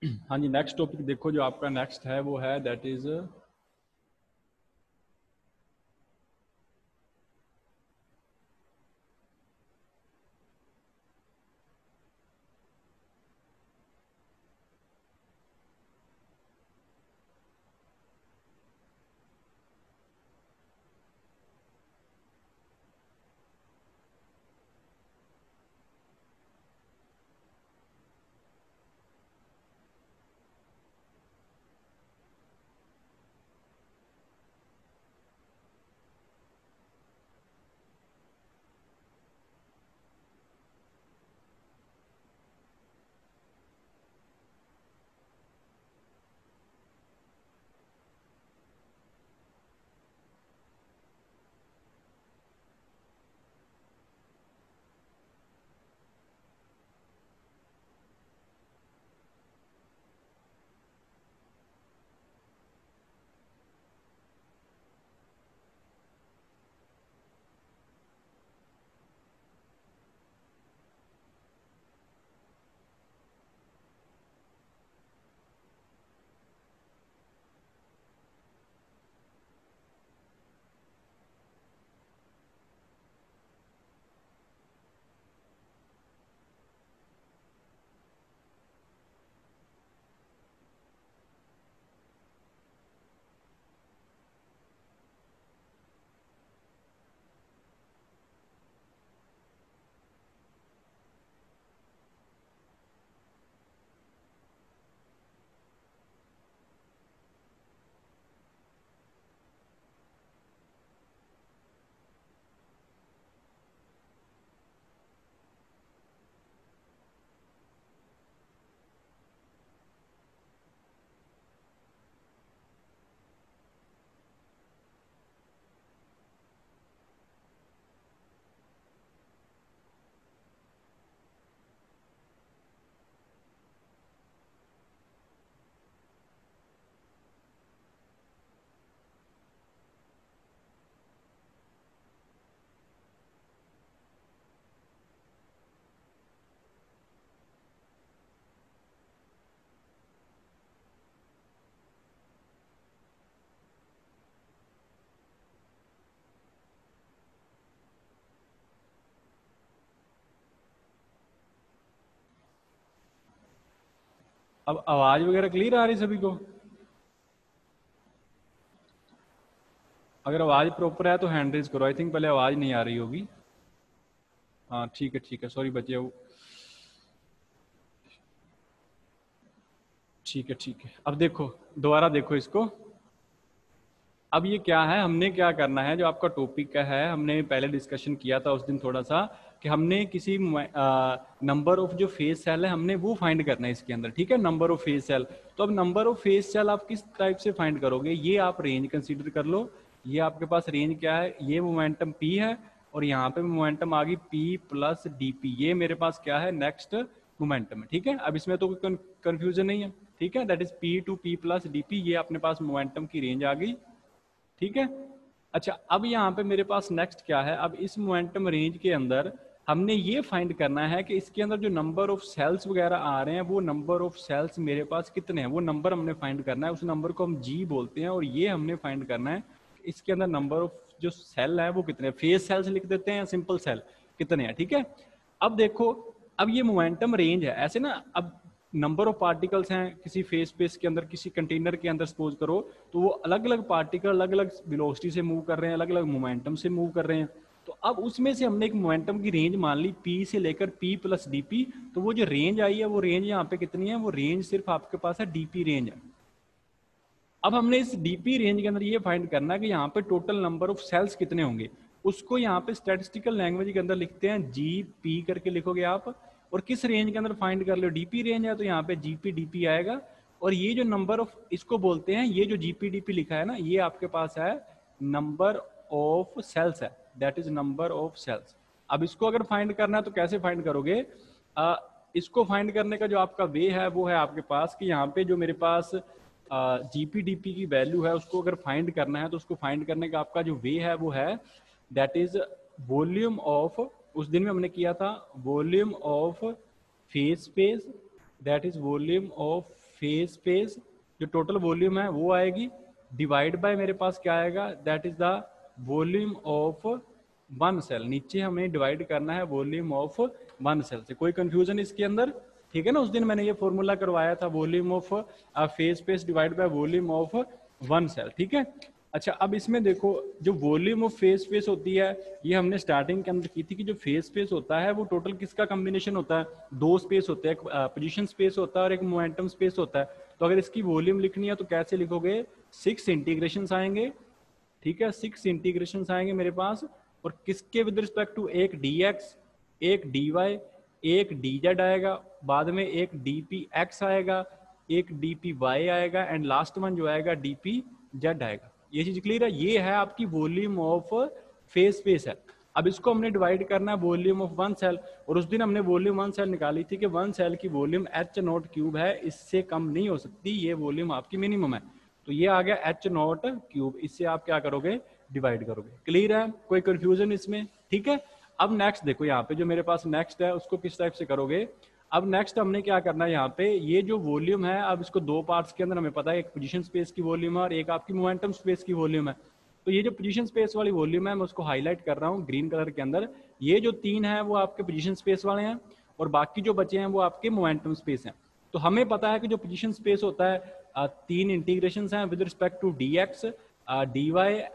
हाँ जी, next topic देखो जो आपका नेक्स्ट है वो है दैट इज अब आवाज वगैरह क्लियर आ रही सभी को? अगर आवाज प्रॉपर है तो हैंड रेज करो। आई थिंक पहले आवाज नहीं आ रही होगी। हाँ ठीक है, सॉरी बच्चे। ठीक है, अब देखो, दोबारा देखो इसको। अब ये क्या है, हमने क्या करना है, जो आपका टॉपिक का है, हमने पहले डिस्कशन किया था उस दिन थोड़ा सा, कि हमने किसी नंबर ऑफ जो फेस सेल है हमने वो फाइंड करना है इसके अंदर। ठीक है, नंबर ऑफ फेस सेल। तो अब नंबर ऑफ फेस सेल आप किस टाइप से फाइंड करोगे, ये आप रेंज कंसीडर कर लो। ये आपके पास रेंज क्या है, ये मोमेंटम पी है और यहाँ पे मोमेंटम आ गई पी प्लस डी पी। ये मेरे पास क्या है, नेक्स्ट मोमेंटम है। ठीक है, अब इसमें तो कोई कंफ्यूजन नहीं है। ठीक है, that is p to p plus d p, ये अपने पास मोमेंटम की रेंज आ गई। ठीक है, अच्छा अब यहाँ पे मेरे पास नेक्स्ट क्या है, अब इस मोमेंटम रेंज के अंदर हमने ये फाइंड करना है कि इसके अंदर जो नंबर ऑफ सेल्स वगैरह आ रहे हैं वो नंबर ऑफ सेल्स मेरे पास कितने हैं, वो नंबर हमने फाइंड करना है। उस नंबर को हम जी बोलते हैं और ये हमने फाइंड करना है कि इसके अंदर नंबर ऑफ जो सेल है वो कितने हैं। फेस सेल्स लिख देते हैं या सिंपल सेल कितने हैं। ठीक है, अब देखो, अब ये मोमेंटम रेंज है ऐसे ना। अब नंबर ऑफ पार्टिकल्स हैं किसी फेस स्पेस के अंदर, किसी कंटेनर के अंदर सपोज करो, तो वो अलग अलग पार्टिकल अलग अलग वेलोसिटी से मूव कर रहे हैं, अलग अलग मोमेंटम से मूव कर रहे हैं। तो अब उसमें से हमने एक मोमेंटम की रेंज मान ली पी से लेकर पी प्लस डीपी। तो वो जो रेंज आई है वो रेंज यहाँ पे कितनी है, वो रेंज सिर्फ आपके पास है डीपी रेंज है। अब हमने इस डीपी रेंज के अंदर ये फाइंड करना है कि यहाँ पे टोटल नंबर ऑफ सेल्स कितने होंगे। उसको यहाँ पे स्टैटिस्टिकल लैंग्वेज के अंदर लिखते हैं, जी पी करके लिखोगे आप। और किस रेंज के अंदर फाइंड कर लो, डीपी रेंज है तो यहाँ पे जीपी डीपी आएगा। और ये जो नंबर ऑफ, इसको बोलते हैं, ये जो जीपी डीपी लिखा है ना, ये आपके पास है नंबर ऑफ सेल्स है, that is number of cells. अब इसको अगर फाइंड करना है तो कैसे फाइंड करोगे, इसको फाइंड करने का जो आपका वे है वो है आपके पास कि यहाँ पे जो मेरे पास जीपीडीपी की वैल्यू है उसको अगर फाइंड करना है तो उसको फाइंड करने का आपका जो वे है वो है दैट इज वॉल्यूम ऑफ, उस दिन में हमने किया था volume of phase space, that is volume of phase space जो टोटल वॉल्यूम है वो आएगी, डिवाइड बाय मेरे पास क्या आएगा, that is the volume of one cell. नीचे हमें डिवाइड करना है वॉल्यूम ऑफ वन सेल से। कोई कंफ्यूजन इसके अंदर? ठीक है ना, उस दिन मैंने ये फॉर्मूला करवाया था, volume of phase space divide by volume of one cell. ठीक है। अच्छा, अब इसमें देखो जो वॉल्यूम ऑफ फेज स्पेस होती है ये हमने स्टार्टिंग के अंदर की थी कि जो फेज स्पेस होता है वो टोटल किसका कॉम्बिनेशन होता है, दो स्पेस होते हैं, एक पोजीशन स्पेस होता है और एक मोमेंटम स्पेस होता है। तो अगर इसकी वॉल्यूम लिखनी है तो कैसे लिखोगे, 6 इंटीग्रेशंस आएंगे। ठीक है, 6 इंटीग्रेशंस आएंगे मेरे पास, और किसके विद रिस्पेक्ट टू, एक dx, एक dy, एक dz आएगा, बाद में एक dpx आएगा, एक dpy आएगा, एंड लास्ट वन जो आएगा dpz आएगा। ये चीज क्लियर है? ये है आपकी वॉल्यूम ऑफ फेज स्पेस है। अब इसको हमने डिवाइड करना है वॉल्यूम ऑफ वन सेल, और उस दिन हमने वॉल्यूम वन सेल निकाली थी कि वन सेल की वॉल्यूम h नॉट क्यूब है, इससे कम नहीं हो सकती, ये वॉल्यूम आपकी मिनिमम है। तो ये आ गया h नॉट क्यूब, इससे आप क्या करोगे, डिवाइड करोगे। क्लियर है? कोई कंफ्यूजन इसमें? ठीक है। अब नेक्स्ट देखो, यहाँ पे जो मेरे पास नेक्स्ट है उसको किस टाइप से करोगे। अब नेक्स्ट हमने क्या करना है, यहाँ पे ये जो वॉल्यूम है, अब इसको दो पार्ट्स के अंदर हमें पता है, एक पोजीशन स्पेस की वॉल्यूम है और एक आपकी मोमेंटम स्पेस की वॉल्यूम है। तो ये जो पोजीशन स्पेस वाली वॉल्यूम है मैं उसको हाईलाइट कर रहा हूँ ग्रीन कलर के अंदर। ये जो 3 है वो आपके पोजीशन स्पेस वाले हैं, और बाकी जो बचे हैं वो आपके मोमेंटम स्पेस हैं। तो हमें पता है कि जो पोजीशन स्पेस होता है 3 इंटीग्रेशन हैं with respect to dx, dy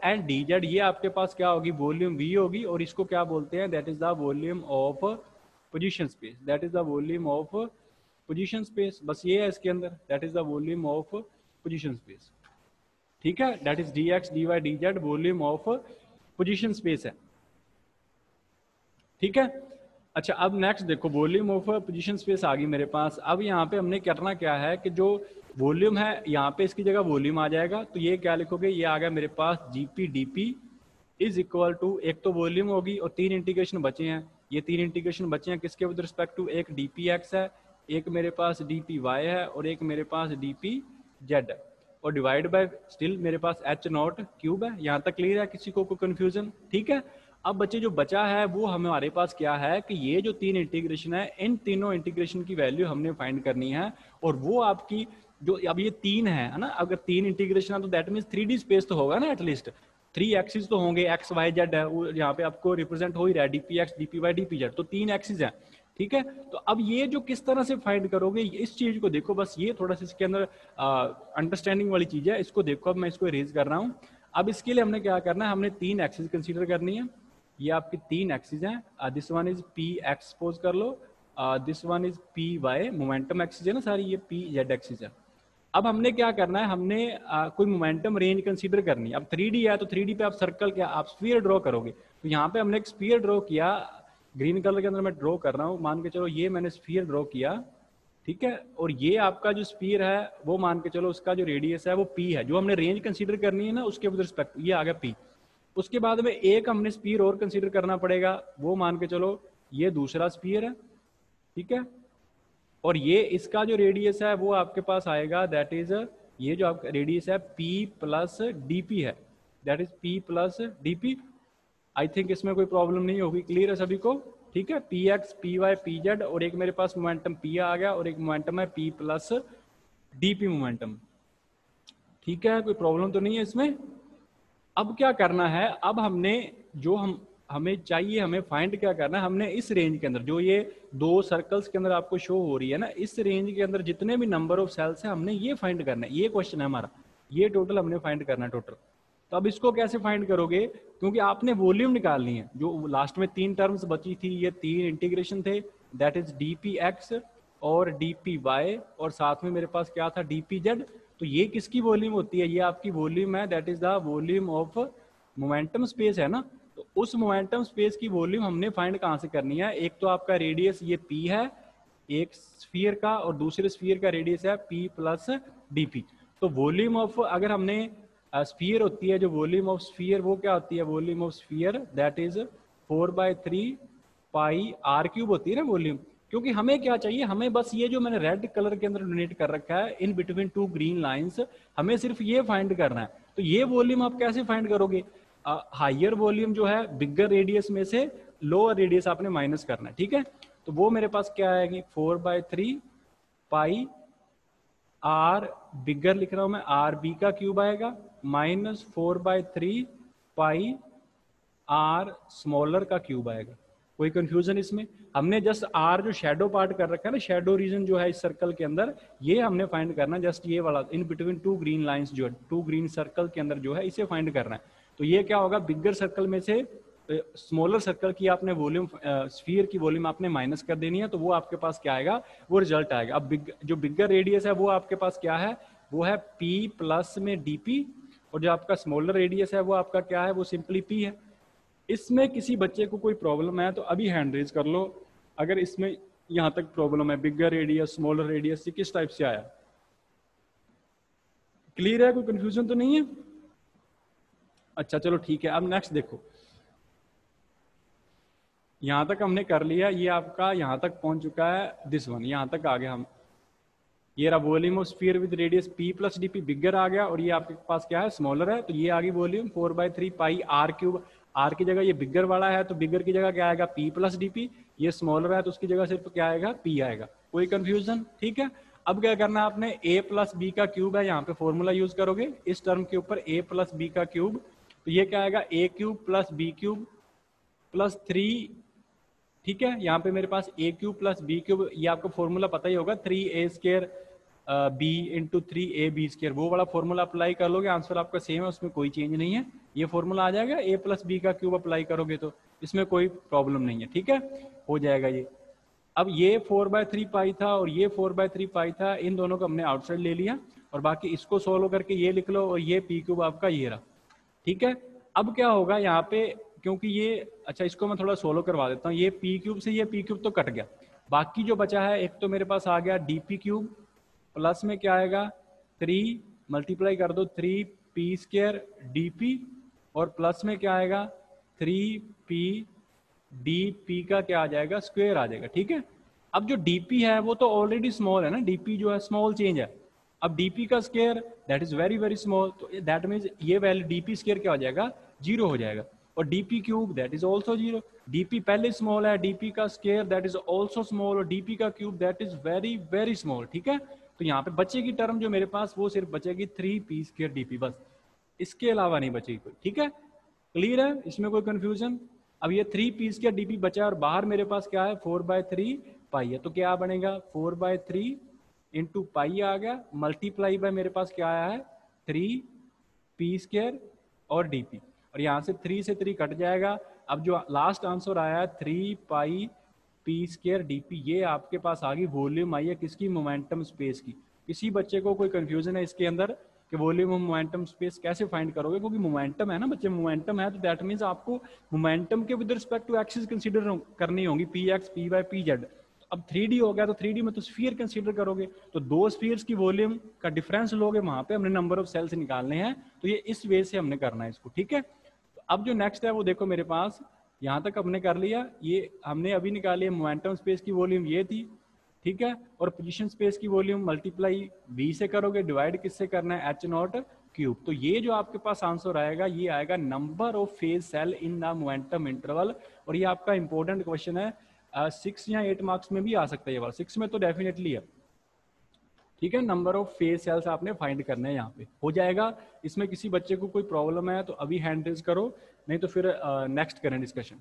and dz। ये आपके पास क्या होगी, वॉल्यूम v होगी, और इसको क्या बोलते हैं, that is the volume of position space, that is the volume of position space. बस ये है इसके अंदर, that is the volume of position space. ठीक है, that is dx, dy, dz volume of position space है। ठीक है। अच्छा, अब नेक्स्ट देखो, वॉल्यूम ऑफ पोजीशन स्पेस आ गई मेरे पास। अब यहाँ पे हमने करना क्या है कि जो वॉल्यूम है यहाँ पे इसकी जगह वॉल्यूम आ जाएगा, तो ये क्या लिखोगे, ये आ गया मेरे पास GP DP is equal to, एक तो वॉल्यूम होगी और 3 इंटीग्रेशन बचे हैं। ये 3 इंटीग्रेशन बचे हैं किसके विद रिस्पेक्ट टू, एक dpx है, एक मेरे पास dpy है, और एक मेरे पास dpz है, और डिवाइड बाय स्टिल मेरे पास h नॉट क्यूब है। यहाँ तक क्लियर है? किसी को कोई कंफ्यूजन? ठीक है। अब बच्चे जो बचा है वो हमारे पास क्या है कि ये जो 3 इंटीग्रेशन है, इन तीनों इंटीग्रेशन की वैल्यू हमने फाइंड करनी है, और वो आपकी जो अब ये 3 है ना, अगर 3 इंटीग्रेशन है तो दैट मीन्स 3D स्पेस तो होगा ना, एटलीस्ट 3 एक्सिस तो होंगे, एक्स वाई जेड है, यहाँ पे आपको रिप्रेजेंट हो ही रहा है dpx, dpy, dpz, तो 3 एक्सिस है। ठीक है। तो अब ये जो किस तरह से फाइंड करोगे, इस चीज को देखो, बस ये थोड़ा सा इसके अंदर अंडरस्टैंडिंग वाली चीज है, इसको देखो। अब मैं इसको इरेज कर रहा हूँ। अब इसके लिए हमने क्या करना है, हमने 3 एक्सिस कंसीडर करनी है। ये आपकी 3 एक्सिस हैं, this one is P X suppose कर लो, this one is P Y, momentum axis है ना सारी, ये पी जेड एक्सिस है। अब हमने क्या करना है, हमने कोई मोमेंटम रेंज कंसीडर करनी है। अब 3D है तो 3D पे आप सर्कल क्या, आप स्फीयर ड्रॉ करोगे। तो यहाँ पे हमने एक स्फीयर ड्रॉ किया, ग्रीन कलर के अंदर मैं ड्रॉ कर रहा हूँ, मान के चलो ये मैंने स्फीयर ड्रॉ किया। ठीक है। और ये आपका जो स्फीयर है वो मान के चलो उसका जो रेडियस है वो p है, जो हमने रेंज कंसीडर करनी है ना उसके विद रिस्पेक्ट, ये आ गया p। उसके बाद में एक हमने स्फीयर और कंसीडर करना पड़ेगा, वो मान के चलो ये दूसरा स्फीयर है। ठीक है। और ये इसका जो रेडियस है वो आपके पास आएगा, दैट इज ये जो आपका रेडियस है p प्लस dp है, that is p plus dp। I think इसमें कोई प्रॉब्लम नहीं होगी, क्लियर है सभी को? ठीक है। px, py, pz, और एक मेरे पास मोमेंटम p आ गया, और एक मोमेंटम है p प्लस dp मोमेंटम। ठीक है, कोई प्रॉब्लम तो नहीं है इसमें? अब क्या करना है, अब हमने जो हमें चाहिए, हमें फाइंड क्या करना है, हमने इस रेंज के अंदर जो ये 2 सर्कल्स के अंदर आपको शो हो रही है ना, इस रेंज के अंदर जितने भी नंबर ऑफ सेल्स है हमने ये फाइंड करना है। ये क्वेश्चन है हमारा, ये टोटल हमने फाइंड करना है टोटल। तो अब इसको कैसे फाइंड करोगे, क्योंकि आपने वॉल्यूम निकालनी है। जो लास्ट में 3 टर्म्स बची थी, ये 3 इंटीग्रेशन थे, दैट इज dpx और dpy, और साथ में मेरे पास क्या था, dpz। तो ये किसकी वॉल्यूम होती है, ये आपकी वॉल्यूम है, that is the volume of momentum space है ना। तो उस मोमेंटम स्पेस की वॉल्यूम हमने फाइंड कहाँ से करनी है, एक तो आपका रेडियस ये p है एक स्फीयर का, और दूसरे स्फीयर का रेडियस है p प्लस dp। तो वॉल्यूम ऑफ, अगर हमने स्फीयर होती है, जो वॉल्यूम ऑफ स्फीयर वो क्या होती है, volume of sphere that is 4/3 pi r cube होती है ना वॉल्यूम। क्योंकि हमें क्या चाहिए, हमें बस ये जो मैंने रेड कलर के अंदर डोनेट कर रखा है इन बिटवीन 2 ग्रीन लाइंस, हमें सिर्फ ये फाइंड करना है। तो ये वॉल्यूम आप कैसे फाइंड करोगे, हायर वॉल्यूम जो है बिगर रेडियस में से लोअर रेडियस आपने माइनस करना है। ठीक है। तो वो मेरे पास क्या आएगी, 4/3 पाई आर बिगर लिख रहा हूं मैं, आर बी का क्यूब आएगा माइनस 4/3 पाई आर स्मॉलर का क्यूब आएगा। कोई कंफ्यूजन इसमें? हमने जस्ट आर जो शेडो पार्ट कर रखा है ना, शेडो रीजन जो है इस सर्कल के अंदर, ये हमने फाइंड करना है, जस्ट ये वाला in between two green lines जो है, टू ग्रीन सर्कल के अंदर जो है इसे फाइंड करना है। तो ये क्या होगा, बिगर सर्कल में से स्मॉलर सर्कल की आपने वॉल्यूम, स्फीयर की वॉल्यूम आपने माइनस कर देनी है, तो वो आपके पास क्या आएगा, वो रिजल्ट आएगा। अब जो बिगर रेडियस है वो आपके पास क्या है, वो है P प्लस में dP, और जो आपका स्मॉलर रेडियस है वो आपका क्या है, वो सिंपली P है। इसमें किसी बच्चे को कोई प्रॉब्लम है तो अभी हैंड रेज कर लो, अगर इसमें यहां तक प्रॉब्लम है, बिगर रेडियस स्मॉलर रेडियस से किस टाइप से आया, क्लियर है, कोई कंफ्यूजन तो नहीं है? अच्छा चलो ठीक है। अब नेक्स्ट देखो, यहां तक हमने कर लिया, ये आपका यहां तक पहुंच चुका है, दिस वन यहां तक आ गया हम, ये रहा volume of sphere with radius P plus dP, बिगर आ गया, और ये आपके पास क्या है, स्मॉलर है, तो ये आ गई volume 4/3 pi r cube. R की जगह ये बिगर वाला है तो बिगर की जगह क्या आएगा, P प्लस dP, ये स्मॉलर है तो उसकी जगह सिर्फ क्या आएगा, P आएगा। कोई कंफ्यूजन? ठीक है। अब क्या करना है आपने, A प्लस बी का क्यूब है, यहाँ पे फॉर्मूला यूज करोगे इस टर्म के ऊपर, A प्लस बी का क्यूब, तो ये क्या आएगा, A cube plus B cube plus 3, ठीक है। यहाँ पे मेरे पास A cube plus B cube, ये आपको फॉर्मूला पता ही होगा, 3A² बी इंटू 3AB², वो वाला फॉर्मूला अप्लाई कर लोगे, आंसर आपका सेम है, उसमें कोई चेंज नहीं है, ये फॉर्मूला आ जाएगा। A प्लस बी का क्यूब अप्लाई करोगे तो इसमें कोई प्रॉब्लम नहीं है, ठीक है, हो जाएगा ये। अब ये 4/3 पाई था और ये 4/3 पाई था, इन दोनों को हमने आउटसाइड ले लिया, और बाकी इसको सोल्व करके ये लिख लो, और ये P क्यूब आपका ये रहा, ठीक है। अब क्या होगा यहाँ पे, क्योंकि ये, अच्छा इसको मैं थोड़ा सोल्व करवा देता हूँ, ये P क्यूब से ये P क्यूब तो कट गया, बाकी जो बचा है, एक तो मेरे पास आ गया dP क्यूब, प्लस में क्या आएगा 3, मल्टीप्लाई कर दो 3P² dP, और प्लस में क्या आएगा 3P dP का क्या आ जाएगा, स्क्वायर आ जाएगा, ठीक है। अब जो dP है वो तो ऑलरेडी स्मॉल है ना, dP जो है स्मॉल चेंज है, अब dP का square that is very very small, तो दैट मीन्स ये वैल्यू dP स्क्वायर क्या हो जाएगा, 0 हो जाएगा, और dP cube that is also 0, dP पहले स्मॉल है, dP का square that is also small, और dP का cube that is very very small, ठीक है। तो यहाँ पे बचेगी टर्म जो मेरे पास, वो सिर्फ बचेगी 3P² dP, बस, इसके अलावा नहीं बचेगी कोई, ठीक है, क्लियर है, इसमें कोई कंफ्यूजन? अब ये 3P² dP बचा है, और बाहर मेरे पास क्या है 4/3 पाई है, तो क्या बनेगा 4/3 इंटू पाई आ गया, मल्टीप्लाई बाय मेरे पास क्या आया है 3P² और dP, और यहाँ से 3 से 3 कट जाएगा। अब जो लास्ट आंसर आया है 3πP² dP, ये आपके पास आ गई वॉल्यूम आई है किसकी, मोमेंटम स्पेस की। किसी बच्चे को कोई कंफ्यूजन है इसके अंदर कि वॉल्यूम ऑफ मोमेंटम स्पेस कैसे फाइंड करोगे, क्योंकि मोमेंटम है ना बच्चे, मोमेंटम है तो दैट मीन्स आपको मोमेंटम के with respect to axis consider करनी होंगी, Px Py Pz। अब 3D हो गया तो 3D में तो स्फीयर कंसीडर करोगे, तो दो स्फीयर्स की वॉल्यूम का डिफरेंस लोगे, वहां पे हमने नंबर ऑफ सेल्स निकालने हैं, तो ये इस वे से हमने करना है इसको, ठीक है। तो अब जो नेक्स्ट है वो देखो मेरे पास, यहाँ तक हमने कर लिया, ये हमने अभी निकाली है मोमेंटम स्पेस की वॉल्यूम ये थी, ठीक है, और पोजीशन स्पेस की वॉल्यूम मल्टीप्लाई v से करोगे, डिवाइड किससे करना है, h0 क्यूब, तो ये जो आपके पास आंसर आएगा ये आएगा number of phase cell in the momentum interval, और ये आपका इंपॉर्टेंट क्वेश्चन है, 6 या 8 मार्क्स में भी आ सकता है ये वाला, 6 में तो डेफिनेटली है, ठीक है। नंबर ऑफ फेज सेल्स आपने फाइंड करने हैं, यहाँ पे हो जाएगा। इसमें किसी बच्चे को कोई प्रॉब्लम है तो अभी हैंड रेज करो, नहीं तो फिर नेक्स्ट करें डिस्कशन,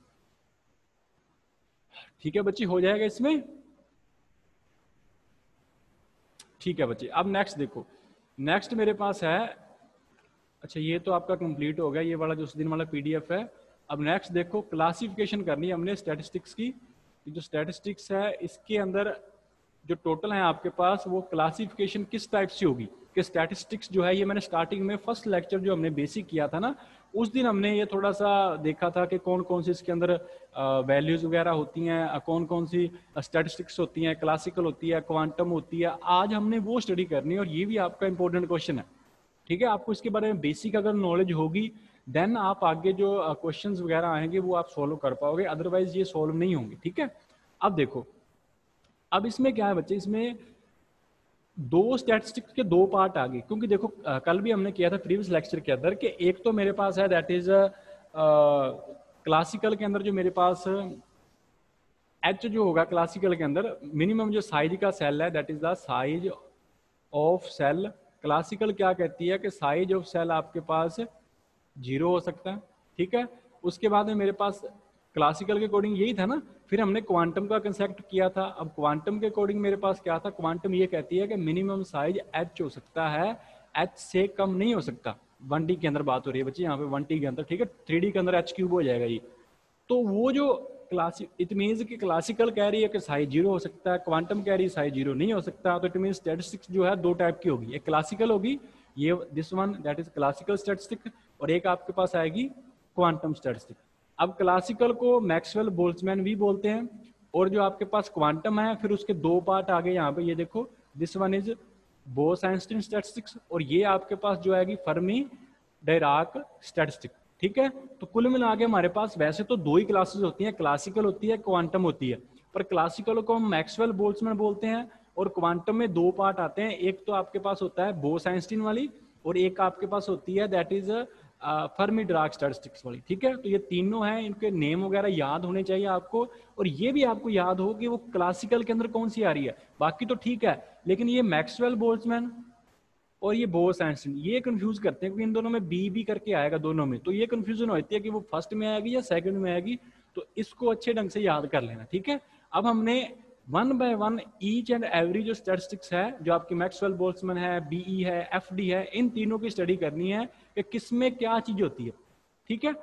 ठीक है बच्ची, हो जाएगा इसमें, ठीक है बच्चे। अब नेक्स्ट देखो, नेक्स्ट मेरे पास है, अच्छा ये तो आपका कंप्लीट हो गया, ये वाला जो उस दिन वाला PDF है। अब नेक्स्ट देखो, क्लासिफिकेशन करनी है हमने स्टैटिस्टिक्स की, जो स्टैटिस्टिक्स है इसके अंदर जो टोटल है आपके पास, वो क्लासिफिकेशन किस टाइप से होगी, कि स्टैटिस्टिक्स जो है ये मैंने स्टार्टिंग में फर्स्ट लेक्चर जो हमने बेसिक किया था ना, उस दिन हमने ये थोड़ा सा देखा था कि कौन कौन सी इसके अंदर वैल्यूज वगैरह होती हैं, कौन कौन सी स्टैटिस्टिक्स होती हैं, क्लासिकल होती है, क्वांटम होती है, आज हमने वो स्टडी करनी है, और ये भी आपका इंपॉर्टेंट क्वेश्चन है, ठीक है। आपको इसके बारे में बेसिक अगर नॉलेज होगी, देन आप आगे जो क्वेश्चंस वगैरह आएंगे वो आप सोल्व कर पाओगे, अदरवाइज ये सोल्व नहीं होंगे, ठीक है। अब देखो, अब इसमें क्या है बच्चे, इसमें दो स्टैटिस्टिक्स के दो पार्ट आ गए, क्योंकि देखो कल भी हमने किया था प्रीवियस लेक्चर के अंदर, कि एक तो मेरे पास है दैट इज क्लासिकल के अंदर जो मेरे पास एच जो होगा क्लासिकल के अंदर, मिनिमम जो साइज का सेल है that is the size of cell, classical क्या कहती है कि साइज ऑफ सेल आपके पास 0 हो सकता है, ठीक है। उसके बाद में मेरे पास क्लासिकल के अकॉर्डिंग यही था ना, फिर हमने क्वांटम का कंसेप्ट किया था। अब क्वांटम के अकॉर्डिंग मेरे पास क्या था, क्वांटम ये कहती है कि मिनिमम साइज h हो सकता है, h से कम नहीं हो सकता। 1D के अंदर बात हो रही है बच्चे, यहाँ पे 1D के अंदर, ठीक है। 3D के अंदर h³ हो जाएगा ये। तो वो जो क्लासिक, इट मीन्स कि क्लासिकल कह रही है कि साइज 0 हो सकता है, क्वांटम कह रही है साइज 0 नहीं हो सकता। तो इट मीन्स स्टैटिस्टिक्स जो है दो टाइप की होगी, एक क्लासिकल होगी, ये this one that is classical statistics, और एक आपके पास आएगी क्वांटम स्टैटिस्टिक्स। अब क्लासिकल को मैक्सवेल बोल्ट्जमैन भी बोलते हैं, और जो आपके पास क्वांटम है फिर उसके दो पार्ट आ गए यहाँ पे, ये देखो, this one is Bose-Einstein statistics, और ये आपके पास जो आएगी फर्मी डायराक स्टैटिस्टिक्स, ठीक है। तो कुल मिला के हमारे पास वैसे तो दो ही क्लासेस होती हैं, क्लासिकल होती है, क्वांटम होती है, पर क्लासिकल को हम मैक्सवेल बोल्ट्जमैन बोलते हैं, और क्वांटम में दो पार्ट आते हैं, एक तो आपके पास होता है बोस-आइंस्टीन वाली, और एक आपके पास होती है that is Fermi Dirac statistics वाली, ठीक है। तो ये तीनों हैं, इनके नेम वगैरह याद होने चाहिए आपको, और ये भी आपको याद हो कि वो क्लासिकल के अंदर कौन सी आ रही है। बाकी तो ठीक है, लेकिन ये मैक्सवेल बोल्ट्जमैन और ये बोस-आइंस्टीन ये कंफ्यूज करते हैं, क्योंकि इन दोनों में बी करके आएगा दोनों में, तो ये कंफ्यूजन होती है कि वो फर्स्ट में आएगी या सेकंड में आएगी। तो इसको अच्छे ढंग से याद कर लेना, ठीक है। अब हमने one by one each and every जो स्टैटिस्टिक्स है, जो आपकी मैक्सवेल बोल्ट्जमैन है, बीई है, एफडी है, इन तीनों की स्टडी करनी है कि किसमें क्या चीज होती है, ठीक है।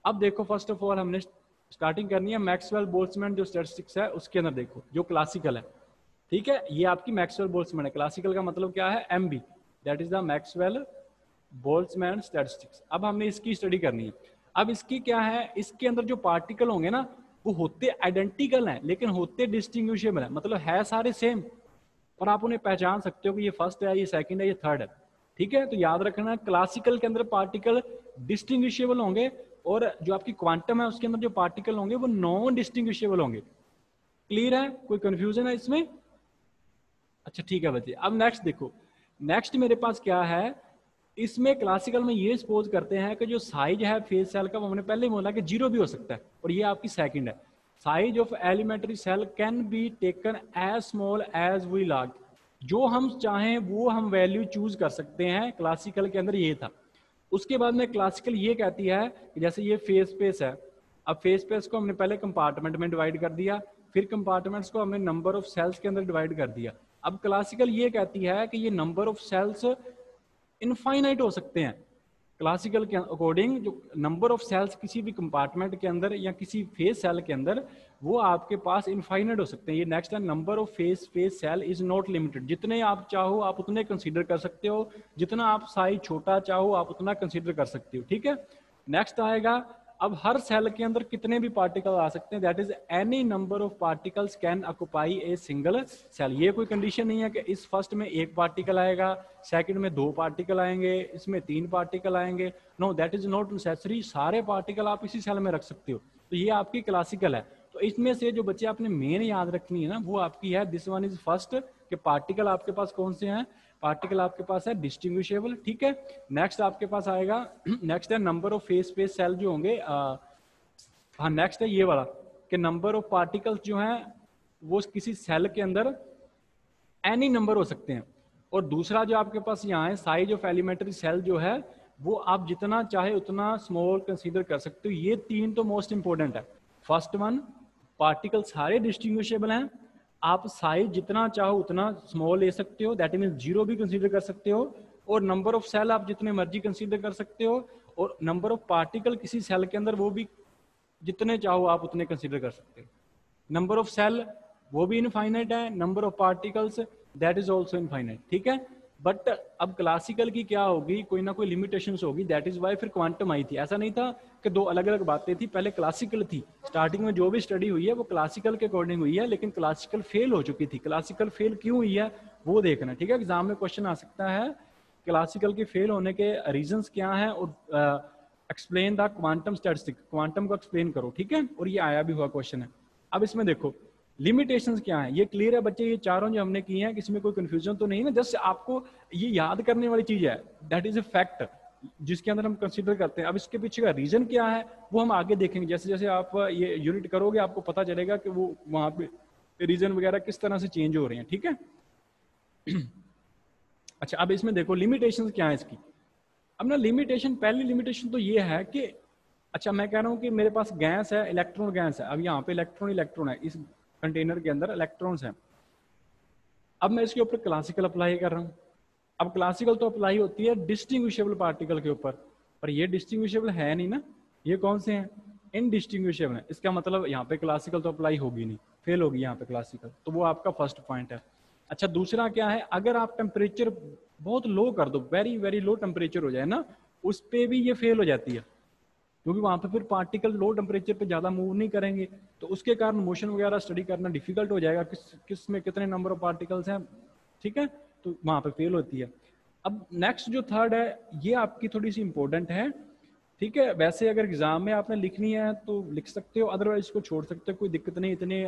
अब देखो, फर्स्ट ऑफ ऑल हमने स्टार्टिंग करनी है मैक्सवेल बोल्ट्जमैन जो स्टैटिस्टिक्स है उसके अंदर, देखो जो क्लासिकल है, ठीक है। ये आपकी मैक्सवेल बोल्ट्जमैन है, क्लासिकल का मतलब क्या है, MB, that is the Maxwell Boltzmann statistics. अब हमने इसकी स्टडी करनी है। अब इसकी क्या है, इसके अंदर जो पार्टिकल होंगे ना, वो होते आइडेंटिकल हैं लेकिन होते डिस्टिंग्विशेबल है, मतलब है सारे सेम, और आप उन्हें पहचान सकते हो कि ये फर्स्ट है, ये सेकंड है, ये थर्ड है, ठीक है। तो याद रखना, क्लासिकल के अंदर पार्टिकल डिस्टिंग्विशेबल होंगे, और जो आपकी क्वांटम है उसके अंदर जो पार्टिकल होंगे वो नॉन डिस्टिंग्विशेबल होंगे। क्लियर है, कोई कंफ्यूजन है इसमें? अच्छा ठीक है बच्चे। अब नेक्स्ट देखो, नेक्स्ट मेरे पास क्या है, इसमें क्लासिकल में ये सपोज करते हैं कि जो साइज है फेस सेल का, वो हमने पहले ही बोला कि 0 भी हो सकता है, और ये आपकी सेकंड है। Size of elementary cell can be taken as small as we like, जो हम चाहें वो हम वैल्यू चूज कर सकते हैं, क्लासिकल के अंदर ये था। उसके बाद में क्लासिकल ये कहती है कि जैसे ये फेस स्पेस है, अब फेस स्पेस को हमने पहले कंपार्टमेंट में डिवाइड कर दिया, फिर कंपार्टमेंट्स को हमने नंबर ऑफ सेल्स के अंदर डिवाइड कर दिया। अब क्लासिकल ये कहती है कि ये नंबर ऑफ सेल्स इनफाइनाइट हो सकते हैं। क्लासिकल के अकॉर्डिंग जो नंबर ऑफ सेल्स किसी भी कंपार्टमेंट के अंदर या किसी फेस सेल के अंदर, वो आपके पास इनफाइनाइट हो सकते हैं। ये नेक्स्ट है, number of phase cell is not limited, जितने आप चाहो आप उतने कंसीडर कर सकते हो, जितना आप साइज छोटा चाहो आप उतना कंसीडर कर सकते हो, ठीक है। नेक्स्ट आएगा, अब हर सेल के अंदर कितने भी पार्टिकल आ सकते हैं, that is any number of particles can occupy a single cell. ये कोई कंडीशन नहीं है कि इस फर्स्ट में एक पार्टिकल आएगा, सेकंड में दो पार्टिकल आएंगे, इसमें तीन पार्टिकल आएंगे, know that is not necessary, सारे पार्टिकल आप इसी सेल में रख सकते हो। तो ये आपकी क्लासिकल है। तो इसमें से जो बच्चे आपने मेन याद रखनी है ना, वो आपकी है दिस वन इज फर्स्ट, कि पार्टिकल आपके पास कौन से हैं, पार्टिकल आपके पास है डिस्टिंग्विशेबल, ठीक है। नेक्स्ट आपके पास आएगा, नेक्स्ट है नंबर ऑफ फेस सेल जो होंगे, हाँ नेक्स्ट है ये वाला, कि नंबर ऑफ पार्टिकल्स जो हैं वो किसी सेल के अंदर एनी नंबर हो सकते हैं। और दूसरा जो आपके पास यहाँ है, साइज ऑफ एलिमेंट्री सेल जो है वो आप जितना चाहे उतना स्मॉल कंसीडर कर सकते हो। ये तीन तो मोस्ट इंपॉर्टेंट है। फर्स्ट वन, पार्टिकल सारे डिस्टिंग्विशेबल हैं, आप साइज जितना चाहो उतना स्मॉल ले सकते हो, दैट मीन्स 0 भी कंसीडर कर सकते हो, और नंबर ऑफ सेल आप जितने मर्जी कंसीडर कर सकते हो, और नंबर ऑफ पार्टिकल किसी सेल के अंदर वो भी जितने चाहो आप उतने कंसीडर कर सकते हो। नंबर ऑफ सेल वो भी इनफाइनाइट है, number of particles that is also infinite, ठीक है। बट अब क्लासिकल की क्या होगी, कोई ना कोई लिमिटेशंस होगी, दैट इज वाई फिर क्वांटम आई थी। ऐसा नहीं था कि दो अलग अलग बातें थी, पहले क्लासिकल थी, स्टार्टिंग में जो भी स्टडी हुई है वो क्लासिकल के अकॉर्डिंग हुई है, लेकिन क्लासिकल फेल हो चुकी थी। क्लासिकल फेल क्यों हुई है वो देखना, ठीक है। एग्जाम में क्वेश्चन आ सकता है क्लासिकल के फेल होने के रीजंस क्या हैं, और explain the quantum statistics, quantum को एक्सप्लेन करो, ठीक है। और ये आया भी हुआ क्वेश्चन है। अब इसमें देखो लिमिटेशंस क्या है, ये क्लियर है बच्चे, ये चारों जो हमने किए हैं, किसी में कोई कंफ्यूजन तो नहीं है ना, जस्ट आपको ये याद करने वाली चीज है, दैट इज ए फैक्ट जिसके अंदर हम कंसीडर करते हैं। अब इसके पीछे का रीजन क्या है वो हम आगे देखेंगे, जैसे जैसे आप ये यूनिट करोगे आपको पता चलेगा कि वो वहां पे रीजन वगैरह किस तरह से चेंज हो रहे हैं, ठीक है। अच्छा अब इसमें देखो लिमिटेशन क्या है इसकी। अब ना लिमिटेशन, पहली लिमिटेशन तो ये है कि अच्छा मैं कह रहा हूँ कि मेरे पास गैस है, इलेक्ट्रॉन गैस है, अब यहाँ पे इलेक्ट्रॉन इलेक्ट्रॉन है, इस कंटेनर के अंदर इलेक्ट्रॉन्स हैं। अब मैं इसके ऊपर क्लासिकल अप्लाई कर रहा हूँ। अब क्लासिकल तो अप्लाई होती है डिस्टिंग्विशेबल पार्टिकल के ऊपर, पर ये डिस्टिंग्विशेबल है नहीं ना, ये कौन से हैं, इनडिस्टिंग्विशेबल है। इसका मतलब यहाँ पे क्लासिकल तो अप्लाई होगी नहीं, फेल होगी यहाँ पे क्लासिकल, तो वो आपका फर्स्ट पॉइंट है। अच्छा दूसरा क्या है, अगर आप टेम्परेचर बहुत लो कर दो, वेरी वेरी लो टेम्परेचर हो जाए ना, उस पर भी ये फेल हो जाती है, क्योंकि वहां पे फिर पार्टिकल लो टेम्परेचर पे ज्यादा मूव नहीं करेंगे, तो उसके कारण मोशन वगैरह स्टडी करना डिफिकल्ट हो जाएगा, किस में कितने नंबर ऑफ पार्टिकल्स हैं, ठीक है, तो वहां पे फेल होती है। अब नेक्स्ट जो थर्ड है, ये आपकी थोड़ी सी इंपॉर्टेंट है, ठीक है, वैसे अगर एग्जाम में आपने लिखनी है तो लिख सकते हो, अदरवाइज इसको छोड़ सकते हो, कोई दिक्कत नहीं, इतने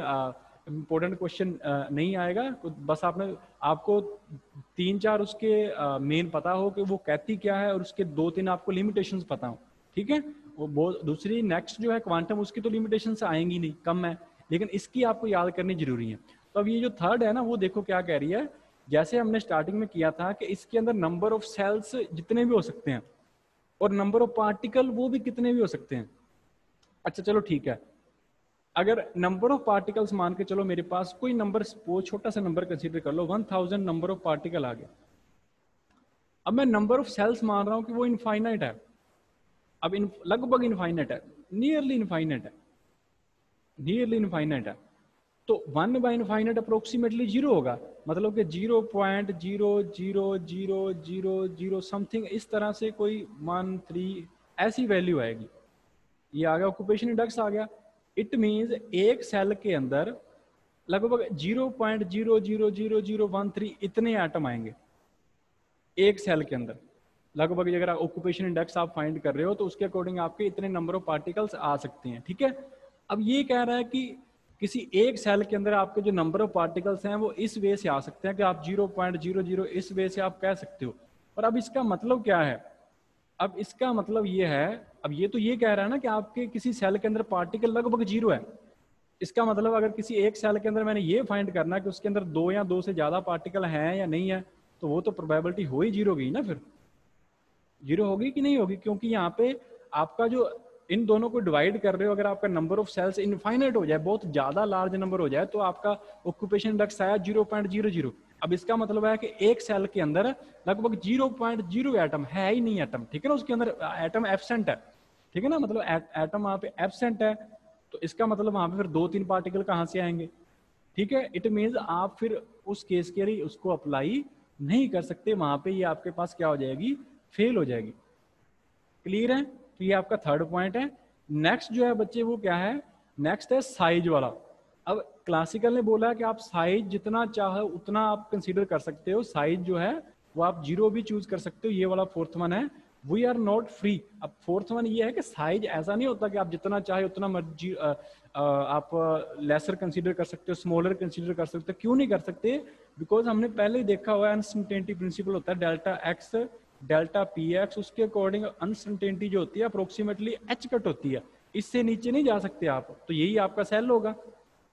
इंपॉर्टेंट क्वेश्चन नहीं आएगा, बस आपको 3-4 उसके मेन पता हो कि वो कहती क्या है, और उसके 2-3 आपको लिमिटेशंस पता हो, ठीक है। वो दूसरी नेक्स्ट जो है क्वांटम, उसकी तो लिमिटेशन से आएंगी नहीं, कम है, लेकिन इसकी आपको याद करनी जरूरी है। तो अब ये जो थर्ड है ना, वो देखो क्या कह रही है, जैसे हमने स्टार्टिंग में किया था कि इसके अंदर नंबर ऑफ सेल्स जितने भी हो सकते हैं और नंबर ऑफ पार्टिकल वो भी कितने भी हो सकते हैं। अच्छा चलो ठीक है, अगर नंबर ऑफ पार्टिकल्स मान के चलो मेरे पास कोई नंबर, वो छोटा सा नंबर कंसीडर कर लो, 1000 नंबर ऑफ पार्टिकल आ गया। अब मैं नंबर ऑफ सेल्स मान रहा हूं कि वो इनफाइनाइट है, अब लगभग इनफाइनाइट है, नियरली इनफाइनाइट है, नियरली इनफाइनाइट है, तो 1 बाय इनफाइनाइट अप्रोक्सीमेटली 0 होगा, मतलब कि 0.00000 समथिंग, इस तरह से कोई 1 3 ऐसी वैल्यू आएगी। ये आ गया ऑक्यूपेशन इंडेक्स आ गया। इट मींस एक सेल के अंदर लगभग 0.0000013 इतने एटम आएंगे एक सेल के अंदर, लगभग अगर ऑक्यूपेशन इंडेक्स आप फाइंड कर रहे हो तो उसके अकॉर्डिंग आपके इतने नंबर ऑफ पार्टिकल्स आ सकते हैं, ठीक है। अब ये कह रहा है कि किसी एक सेल के अंदर आपके जो नंबर ऑफ पार्टिकल्स हैं वो इस वे से आ सकते हैं कि आप 0.00 इस वे से आप कह सकते हो, और अब इसका मतलब क्या है, अब इसका मतलब ये है, अब ये तो ये कह रहा है ना कि आपके किसी सेल के अंदर पार्टिकल लगभग 0 है, इसका मतलब अगर किसी एक सेल के अंदर मैंने ये फाइंड करना है कि उसके अंदर 2 या 2 से ज्यादा पार्टिकल हैं या नहीं है, तो वो तो प्रोबेबिलिटी हो ही 0 गई ना, फिर 0 होगी कि नहीं होगी, क्योंकि यहाँ पे आपका जो इन दोनों को डिवाइड कर रहे हो, अगर आपका नंबर ऑफ सेल्स इनफाइनाइट हो जाए, बहुत ज्यादा लार्ज नंबर हो जाए, तो आपका ऑक्यूपेशन इंडेक्स आया 0.00। अब इसका मतलब है कि एक सेल के अंदर लगभग 0.0 एटम है ही नहीं, एटम, ठीक है ना, उसके अंदर एटम एब्सेंट है, ठीक है ना, मतलब एटम वहां पे एब्सेंट है, तो इसका मतलब वहां पे फिर 2-3 पार्टिकल कहाँ से आएंगे, ठीक है। इट मीन्स आप फिर उस केस के लिए उसको अप्लाई नहीं कर सकते, वहां पे ये आपके पास क्या हो जाएगी, फेल हो जाएगी। क्लियर है, तो ये आपका थर्ड पॉइंट है। नेक्स्ट जो है बच्चे वो क्या है, नेक्स्ट है साइज वाला। अब क्लासिकल ने बोला कि आप साइज जितना चाहे उतना आप कंसीडर कर सकते हो, साइज जो है वो आप 0 भी चूज कर सकते हो, ये वाला फोर्थ वन है, वी आर नॉट फ्री। अब फोर्थ वन ये है कि साइज ऐसा नहीं होता कि आप जितना चाहे उतना मर्जी आप लेसर कंसीडर कर सकते हो, स्मॉलर कंसीडर कर सकते हो, क्यों नहीं कर सकते, बिकॉज हमने पहले ही देखा हुआ है अनसर्टेनिटी प्रिंसिपल होता है delta x delta P x, उसके अकॉर्डिंग अनसर्टेनिटी जो होती है अप्रोक्सीमेटली एच कट होती है, इससे नीचे नहीं जा सकते आप, तो यही आपका सेल होगा,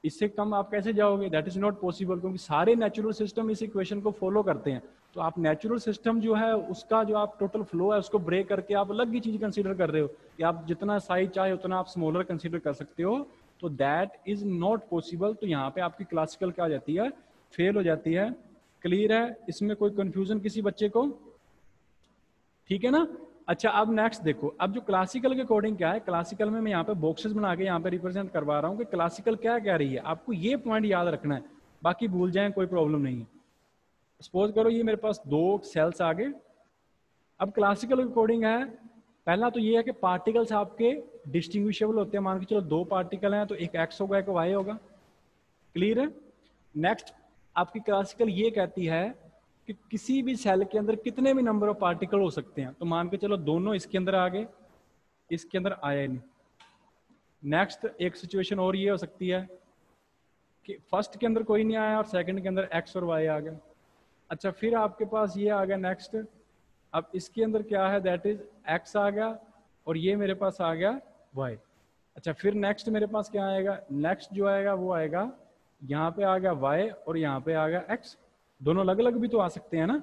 इससे कम आप कैसे जाओगे, दैट इज नॉट पॉसिबल, क्योंकि सारे नेचुरल सिस्टम इस इक्वेशन को फॉलो करते हैं। तो आप नेचुरल सिस्टम जो है उसका जो आप टोटल फ्लो है उसको ब्रेक करके आप अलग ही चीज कंसीडर कर रहे हो कि आप जितना साइज चाहे उतना आप स्मॉलर कंसीडर कर सकते हो, तो दैट इज नॉट पॉसिबल। तो यहाँ पे आपकी क्लासिकल क्या हो जाती है, फेल हो जाती है। क्लियर है, इसमें कोई कंफ्यूजन किसी बच्चे को, ठीक है ना। अच्छा अब नेक्स्ट देखो, अब जो क्लासिकल के अकॉर्डिंग क्या है, क्लासिकल में मैं यहाँ पे बॉक्सेस बना के यहाँ पे रिप्रेजेंट करवा रहा हूँ कि क्लासिकल क्या कह रही है, आपको ये पॉइंट याद रखना है, बाकी भूल जाएं कोई प्रॉब्लम नहीं है। सपोज करो ये मेरे पास 2 सेल्स आ गए। अब क्लासिकल के अकॉर्डिंग है, पहला तो ये है कि पार्टिकल्स आपके डिस्टिंग्विशेबल होते हैं, मान के चलो 2 पार्टिकल हैं तो एक एक्स होगा एक वाई होगा। क्लियर है। नेक्स्ट आपकी क्लासिकल ये कहती है कि किसी भी सेल के अंदर कितने भी नंबर ऑफ पार्टिकल हो सकते हैं, तो मान के चलो दोनों इसके अंदर आ गए, इसके अंदर आया नहीं। नेक्स्ट एक सिचुएशन और ये हो सकती है कि फर्स्ट के अंदर कोई नहीं आया और सेकंड के अंदर एक्स और वाई आ गया। अच्छा फिर आपके पास ये आ गया नेक्स्ट, अब इसके अंदर क्या है, दैट इज एक्स आ गया और ये मेरे पास आ गया वाई। अच्छा फिर नेक्स्ट मेरे पास क्या आएगा, नेक्स्ट जो आएगा वो आएगा, यहाँ पे आ गया वाई और यहाँ पे आ गया एक्स, दोनों अलग अलग भी तो आ सकते हैं ना।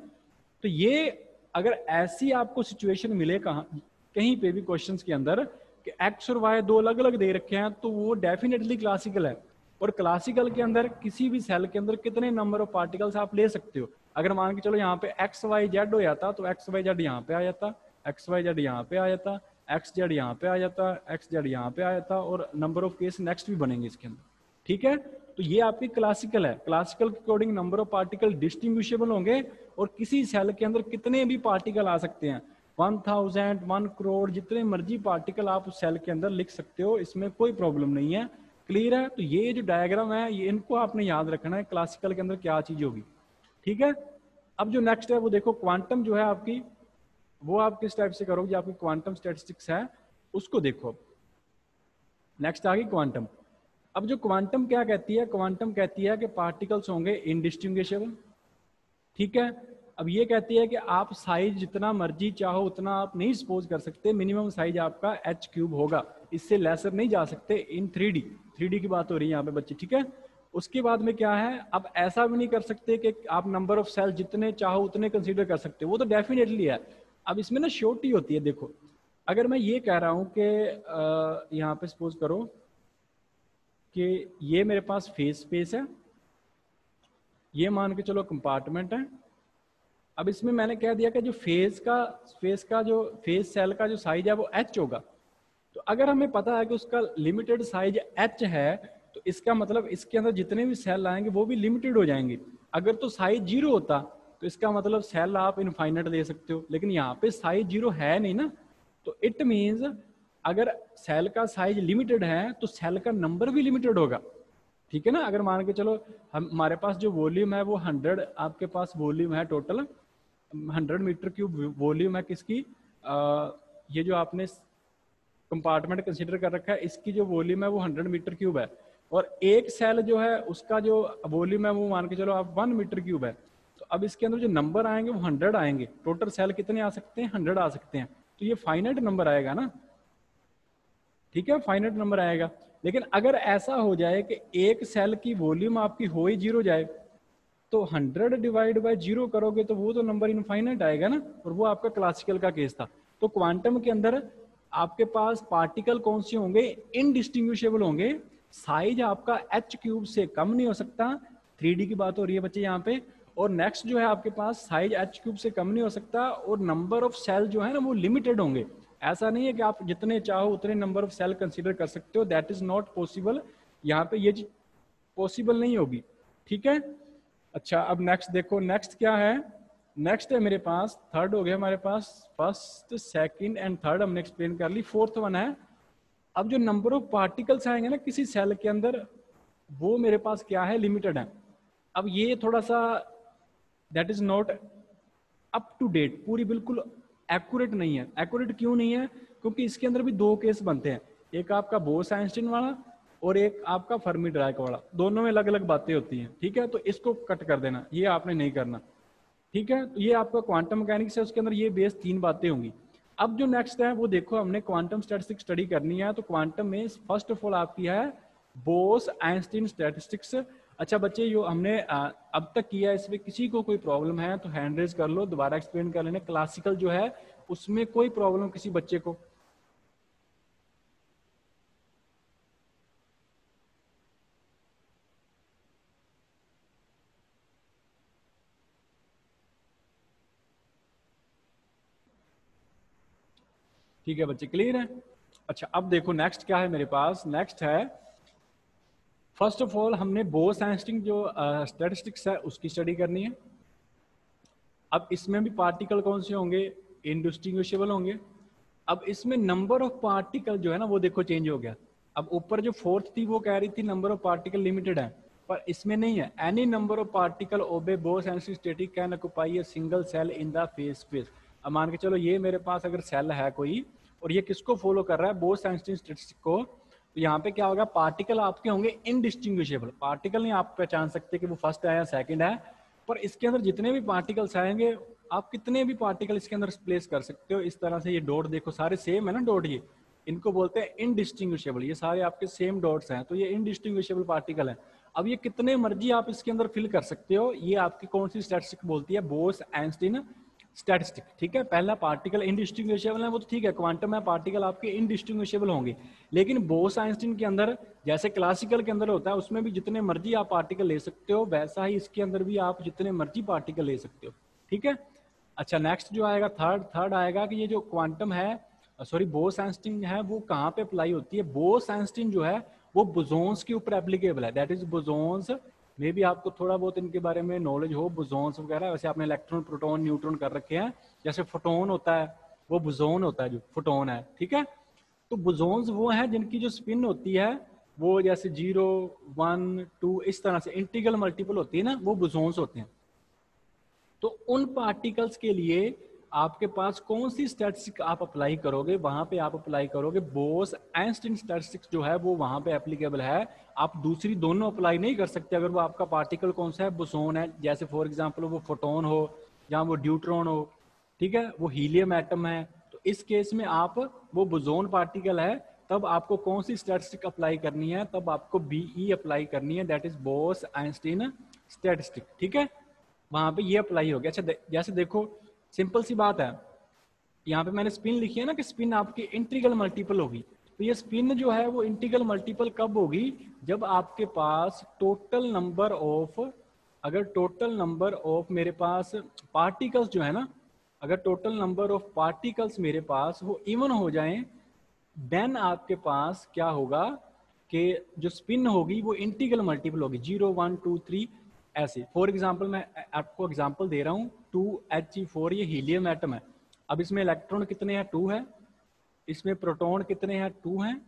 तो ये अगर ऐसी आपको सिचुएशन मिले कहीं पे भी क्वेश्चंस के अंदर कि एक्स और वाई दो अलग अलग दे रखे हैं, तो वो डेफिनेटली क्लासिकल है। और क्लासिकल के अंदर किसी भी सेल के अंदर कितने नंबर ऑफ पार्टिकल्स आप ले सकते हो। अगर मान के चलो यहाँ पे एक्स वाई जेड हो जाता, तो एक्स वाई जेड यहाँ पे आ जाता, एक्स वाई जेड यहाँ पे आ जाता, एक्स जेड यहाँ पे आ जाता, एक्स जेड यहाँ पे आ जाता, और नंबर ऑफ केस नेक्स्ट भी बनेंगे इसके अंदर। ठीक है, तो ये आपकी क्लासिकल है। क्लासिकल के according number of particle distinguishable होंगे, और किसी सेल के अंदर कितने भी पार्टिकल आ सकते हैं, 1000, 1 करोड़, जितने मर्जी पार्टिकल आप उस सेल के अंदर लिख सकते हो, इसमें कोई प्रॉब्लम नहीं है। क्लियर है? तो ये जो डायग्राम है, ये इनको आपने याद रखना है, क्लासिकल के अंदर क्या चीज होगी। ठीक है, अब जो नेक्स्ट है वो देखो, क्वांटम जो है आपकी, वो आप किस टाइप से करोगे, आपकी क्वांटम स्टैटिस्टिक्स है उसको देखो। नेक्स्ट आ गई क्वांटम। अब जो क्वांटम क्या कहती है, क्वांटम कहती है कि पार्टिकल्स होंगे इनडिस्टिंग्विशेबल। ठीक है, अब ये कहती है कि आप साइज जितना मर्जी चाहो उतना आप नहीं सपोज कर सकते, मिनिमम साइज आपका h³ होगा, इससे लेसर नहीं जा सकते इन 3D की बात हो रही है यहाँ पे बच्चे। ठीक है, उसके बाद में क्या है, अब ऐसा भी नहीं कर सकते कि आप नंबर ऑफ सेल जितने चाहो उतने कंसीडर कर सकते हो, वो तो डेफिनेटली है। अब इसमें ना श्योरिटी होती है। देखो, अगर मैं ये कह रहा हूँ कि यहाँ पे सपोज करो कि ये मेरे पास फेस स्पेस है, ये मान के चलो कंपार्टमेंट है। अब इसमें मैंने कह दिया कि जो फेस सेल का जो साइज है वो h होगा। तो अगर हमें पता है कि उसका लिमिटेड साइज h है, तो इसका मतलब इसके अंदर जितने भी सेल आएंगे वो भी लिमिटेड हो जाएंगे। अगर तो साइज 0 होता तो इसका मतलब सेल आप इनफाइनाइट दे सकते हो, लेकिन यहाँ पे साइज 0 है नहीं ना, तो इट मीन्स अगर सेल का साइज लिमिटेड है तो सेल का नंबर भी लिमिटेड होगा। ठीक है ना, अगर मान के चलो हमारे पास जो वॉल्यूम है वो 100, आपके पास वॉल्यूम है टोटल 100 मीटर क्यूब वॉल्यूम है किसकी, ये जो आपने कंपार्टमेंट कंसीडर कर रखा है, इसकी जो वॉल्यूम है वो 100 मीटर क्यूब है, और एक सेल जो है उसका जो वॉल्यूम है वो मान के चलो आप 1 मीटर क्यूब है। तो अब इसके अंदर जो नंबर आएंगे वो 100 आएंगे। टोटल सेल कितने आ सकते हैं, 100 आ सकते हैं। तो ये फाइनाइट नंबर आएगा ना। ठीक है, फाइनाइट नंबर आएगा। लेकिन अगर ऐसा हो जाए कि एक सेल की वॉल्यूम आपकी हो ही 0 जाए, तो 100 डिवाइड बाय 0 करोगे तो वो तो नंबर इनफाइनाइट आएगा ना, और वो आपका क्लासिकल का केस था। तो क्वांटम के अंदर आपके पास पार्टिकल कौन से होंगे, इनडिस्टिंग्विशेबल होंगे, साइज आपका h³ से कम नहीं हो सकता। 3D की बात हो रही है बच्चे यहाँ पे। और नेक्स्ट जो है आपके पास साइज h³ से कम नहीं हो सकता, और नंबर ऑफ सेल जो है ना वो लिमिटेड होंगे। ऐसा नहीं है कि आप जितने चाहो उतने नंबर ऑफ सेल कंसीडर कर सकते हो, दैट इज नॉट पॉसिबल। यहाँ पे ये पॉसिबल नहीं होगी। ठीक है, अच्छा अब नेक्स्ट देखो, नेक्स्ट क्या है, नेक्स्ट है मेरे पास थर्ड हो गया, हमारे पास फर्स्ट सेकंड एंड थर्ड हमने एक्सप्लेन कर ली। फोर्थ वन है, अब जो नंबर ऑफ पार्टिकल्स आएंगे ना किसी सेल के अंदर, वो मेरे पास क्या है, लिमिटेड है। अब ये थोड़ा सा that is not up to date, पूरी बिल्कुल एक्यूरेट नहीं है। एक्यूरेट क्यों नहीं है, क्योंकि इसके अंदर भी दो केस बनते हैं, एक आपका बोस-आइंस्टीन वाला और एक आपका फर्मी-डिराक वाला, दोनों में अलग अलग बातें होती हैं। ठीक है, तो इसको कट कर देना, ये आपने नहीं करना। ठीक है, तो ये आपका क्वांटम मैकेनिक्स है, उसके अंदर ये बेस 3 बातें होंगी। अब जो नेक्स्ट है वो देखो, हमने क्वांटम स्टैटिस्टिक्स स्टडी करनी है, तो क्वांटम में फर्स्ट ऑफ ऑल आपकी है बोस-आइंस्टीन स्टैटिस्टिक्स। अच्छा बच्चे, जो हमने अब तक किया है इसमें किसी को कोई प्रॉब्लम है तो हैंड रेज कर लो, दोबारा एक्सप्लेन कर लेने। क्लासिकल जो है उसमें कोई प्रॉब्लम किसी बच्चे को? ठीक है बच्चे, क्लियर है? अच्छा अब देखो नेक्स्ट क्या है मेरे पास, नेक्स्ट है फर्स्ट ऑफ ऑल हमने बोस-आइंस्टीन जो स्टैटिस्टिक्स है उसकी स्टडी करनी है। अब इसमें भी पार्टिकल कौन से होंगे, इनडिस्टिंग्विशेबल होंगे। अब इसमें नंबर ऑफ पार्टिकल जो है ना वो देखो चेंज हो गया। अब ऊपर जो फोर्थ थी वो कह रही थी नंबर ऑफ पार्टिकल लिमिटेड है, पर इसमें नहीं है। Any number of particle obey Bose Einstein statistic can occupy a single cell in the phase space. अब मान के चलो ये मेरे पास अगर सेल है कोई, और ये किसको फॉलो कर रहा है, बोस-आइंस्टीन स्टैटिस्टिक को, तो यहाँ पे क्या होगा, पार्टिकल आपके होंगे इनडिस्टिंग्विशेबल। पार्टिकल नहीं आप पहचान सकते कि वो फर्स्ट है या सेकंड है, पर इसके अंदर जितने भी पार्टिकल्स आएंगे आप कितने भी पार्टिकल इसके अंदर प्लेस कर सकते हो। इस तरह से ये डॉट देखो सारे सेम है ना, डॉट ये इनको बोलते हैं इनडिस्टिंग्विशेबल। ये सारे आपके सेम डॉट्स हैं, तो ये इनडिस्टिंग्विशेबल पार्टिकल है। अब ये कितने मर्जी आप इसके अंदर फिल कर सकते हो। ये आपकी कौन सी स्टैटिस्टिक बोलती है, बोस-आइंस्टीन स्टैटिस्टिक, ठीक है। पहला पार्टिकल इनडिस्टिंग्विशेबल है, वो तो ठीक है, क्वांटम में पार्टिकल आपके इनडिस्टिंग्विशेबल होंगे, लेकिन बोस आइंस्टीन के अंदर जैसे क्लासिकल के अंदर होता है उसमें भी जितने मर्जी आप पार्टिकल ले सकते हो, वैसा ही इसके अंदर भी आप जितने मर्जी पार्टिकल ले सकते हो, ठीक है। अच्छा, नेक्स्ट जो आएगा थर्ड आएगा कि ये जो क्वांटम है, सॉरी बोस आइंस्टीन है, वो कहाँ पे अप्लाई होती है। बोस आइंस्टीन जो है वो बोसोन्स के ऊपर एप्लीकेबल है, दैट इज बोसोन्स। मे भी आपको थोड़ा बहुत इनके बारे में नॉलेज हो, बोसोन्स वगैरह, वैसे आपने इलेक्ट्रॉन प्रोटॉन न्यूट्रॉन कर रखे हैं। जैसे फोटोन होता है वो बोसोन होता है, जो फोटोन है, ठीक है। तो बोसोन्स वो हैं जिनकी जो स्पिन होती है वो जैसे 0 1 2 इस तरह से इंटीग्रल मल्टीपल होती है ना, वो बोसोन्स होते हैं। तो उन पार्टिकल्स के लिए आपके पास कौन सी स्टैटिस्टिक आप अप्लाई करोगे, वहां पे आप अप्लाई करोगे बोस आइंस्टीन स्टैटिस्टिक्स जो है वो वहां पे एप्लीकेबल है। आप दूसरी दोनों अप्लाई नहीं कर सकते अगर वो आपका पार्टिकल कौन सा है, बोसोन है। जैसे फॉर एग्जांपल वो फोटोन हो या वो ड्यूट्रॉन हो, ठीक है, वो हीलियम एटम है, तो इस केस में आप वो बोसोन पार्टिकल है, तब आपको कौन सी स्टैटिस्टिक अप्लाई करनी है, तब आपको बीई अप्लाई करनी है, that is Bose Einstein statistic, ठीक है। वहां पे ये अप्लाई हो गया। अच्छा जैसे देखो सिंपल सी बात है, यहाँ पे मैंने स्पिन लिखी है ना कि स्पिन आपकी इंटीग्रल मल्टीपल होगी। तो ये स्पिन जो है वो इंटीग्रल मल्टीपल कब होगी, जब आपके पास टोटल नंबर ऑफ, अगर टोटल नंबर ऑफ मेरे पास पार्टिकल्स जो है ना, अगर टोटल नंबर ऑफ पार्टिकल्स मेरे पास वो इवन हो जाएं, देन आपके पास क्या होगा कि जो स्पिन होगी वो इंटीग्रल मल्टीपल होगी, 0 1 2 3 ऐसे। फॉर एग्जाम्पल मैं आपको एग्जाम्पल दे रहा हूँ, 2He4 ये हीलियम एटम है। अब इसमें इलेक्ट्रॉन कितने हैं, 2 है, इसमें प्रोटॉन कितने हैं, 2 हैं,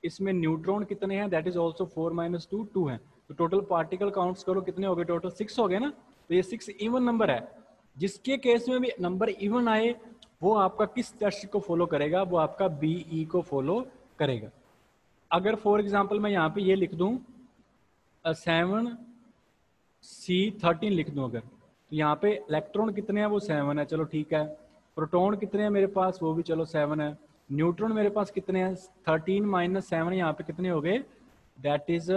इसमें न्यूट्रॉन कितने हैं, दैट इज ऑल्सो 4 - 2 2 हैं। तो टोटल पार्टिकल काउंट्स करो कितने हो गए, टोटल 6 हो गए ना। तो ये 6 इवन नंबर है। जिसके केस में भी नंबर इवन आए वो आपका किस स्टैटिस्टिक को फॉलो करेगा, वो आपका बीई को फॉलो करेगा। अगर फॉर एग्जाम्पल मैं यहाँ पे ये लिख दूं 7C13 लिख दूं अगर, तो यहाँ पे इलेक्ट्रॉन कितने हैं, वो 7 है, चलो ठीक है। प्रोटॉन कितने हैं मेरे पास, वो भी चलो 7 है। न्यूट्रॉन मेरे पास कितने हैं, 13 - 7, यहाँ पे कितने हो गए, दैट इज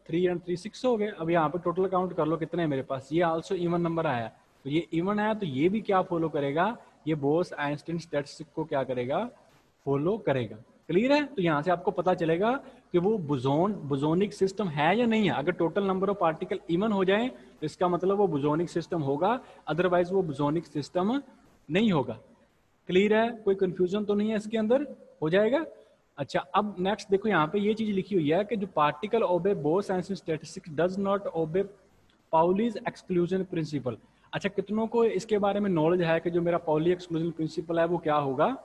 3 और 3 6 हो गए। अब यहाँ पे टोटल काउंट कर लो कितने हैं मेरे पास, ये आल्सो इवन नंबर आया। तो ये इवन है तो ये भी क्या फॉलो करेगा, ये बोस आइंस्टीन स्टैटिस्टिक को क्या करेगा, फॉलो करेगा। क्लियर है। तो यहाँ से आपको पता चलेगा कि वो बुजोनिक सिस्टम है या नहीं है। अगर total number of particle even हो जाए तो इसका मतलब वो बुजोनिक सिस्टम होगा, अदरवाइज वो बुजोनिक सिस्टम नहीं होगा। क्लियर है, कोई कंफ्यूजन तो नहीं है इसके अंदर, हो जाएगा। अच्छा अब नेक्स्ट देखो, यहाँ पे ये चीज लिखी हुई है कि जो particle obey Bose Einstein statistics does not obey Pauli's exclusion principle. अच्छा कितनों को इसके बारे में नॉलेज है कि जो मेरा पाउली एक्सक्लूजन प्रिंसिपल है वो क्या होगा।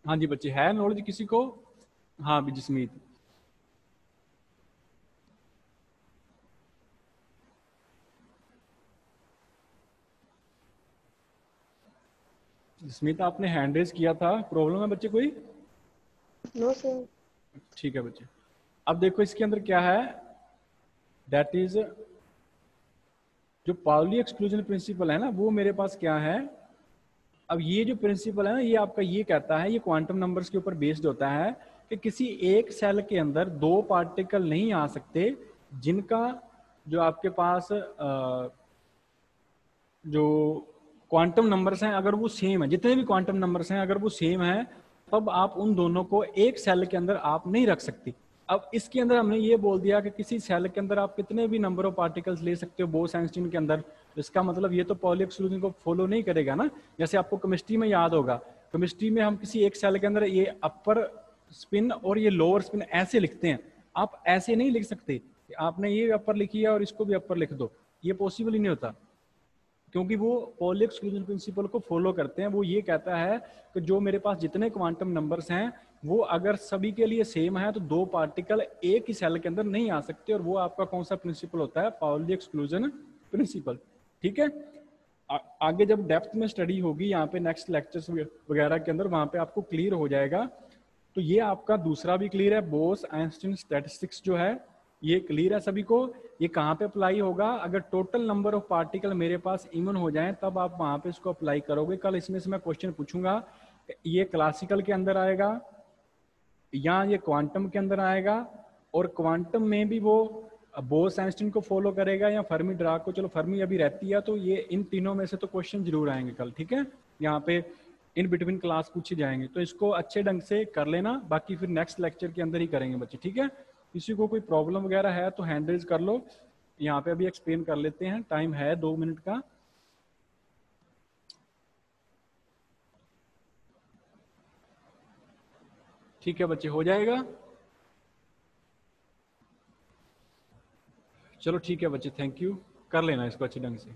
हाँ जी बच्चे, है नॉलेज किसी को। हाँ भी जसमीत, जसमीत आपने हैंड रेज किया था, प्रॉब्लम है बच्चे कोई। No sir. ठीक है बच्चे, अब देखो इसके अंदर क्या है, दैट इज जो पाउली एक्सक्लूजन प्रिंसिपल है ना, वो मेरे पास क्या है। अब ये जो प्रिंसिपल है ना, ये आपका ये कहता है, ये क्वांटम नंबर्स के ऊपर बेस्ड होता है कि किसी एक सेल के अंदर 2 पार्टिकल नहीं आ सकते जिनका जो आपके पास जो क्वांटम नंबर्स हैं अगर वो सेम है, जितने भी क्वांटम नंबर्स हैं अगर वो सेम है, तब आप उन दोनों को एक सेल के अंदर आप नहीं रख सकते। अब इसके अंदर हमने ये बोल दिया कि किसी सेल के अंदर आप कितने भी नंबर ऑफ पार्टिकल्स ले सकते हो बोस आइंस्टीन के अंदर। इसका मतलब ये तो पॉली एक्सक्लूजन को फॉलो नहीं करेगा ना। जैसे आपको केमिस्ट्री में याद होगा, केमिस्ट्री में हम किसी एक सेल के अंदर ये अपर स्पिन और ये लोअर स्पिन ऐसे लिखते हैं, आप ऐसे नहीं लिख सकते। आपने ये अपर लिखी है और इसको भी अपर लिख दो, ये पॉसिबल ही नहीं होता, क्योंकि वो पॉली एक्सक्लूजन प्रिंसिपल को फॉलो करते हैं। वो ये कहता है कि जो मेरे पास जितने क्वांटम नंबर्स हैं वो अगर सभी के लिए सेम है तो 2 पार्टिकल एक ही सेल के अंदर नहीं आ सकते, और वो आपका कौन सा प्रिंसिपल होता है, पाउली एक्सक्लूजन प्रिंसिपल। ठीक है, आगे जब डेप्थ में स्टडी होगी यहाँ पे नेक्स्ट लेक्चर्स वगैरह के अंदर, वहां पे आपको क्लियर हो जाएगा। तो ये आपका दूसरा भी क्लियर है, बोस आइंस्टीन स्टैटिस्टिक्स जो है ये क्लियर है सभी को। ये कहाँ पे अप्लाई होगा, अगर टोटल नंबर ऑफ पार्टिकल मेरे पास इवन हो जाएं तब आप वहां पे इसको अप्लाई करोगे। कल इसमें से मैं क्वेश्चन पूछूंगा, ये क्लासिकल के अंदर आएगा या ये क्वांटम के अंदर आएगा और क्वांटम में भी वो बोस आइंस्टीन को फॉलो करेगा या फर्मी डिराक को। चलो फर्मी अभी रहती है, तो ये इन तीनों में से तो क्वेश्चन जरूर आएंगे कल, ठीक है। यहाँ पे इन बिटवीन क्लास पूछे जाएंगे, तो इसको अच्छे ढंग से कर लेना, बाकी फिर नेक्स्ट लेक्चर के अंदर ही करेंगे बच्चे, ठीक है। किसी को कोई प्रॉब्लम वगैरह है तो हैंड रेज कर लो। यहाँ पे अभी एक्सप्लेन कर लेते हैं, टाइम है 2 मिनट का। ठीक है बच्चे, हो जाएगा। चलो ठीक है बच्चे, थैंक यू, कर लेना इसको अच्छे ढंग से।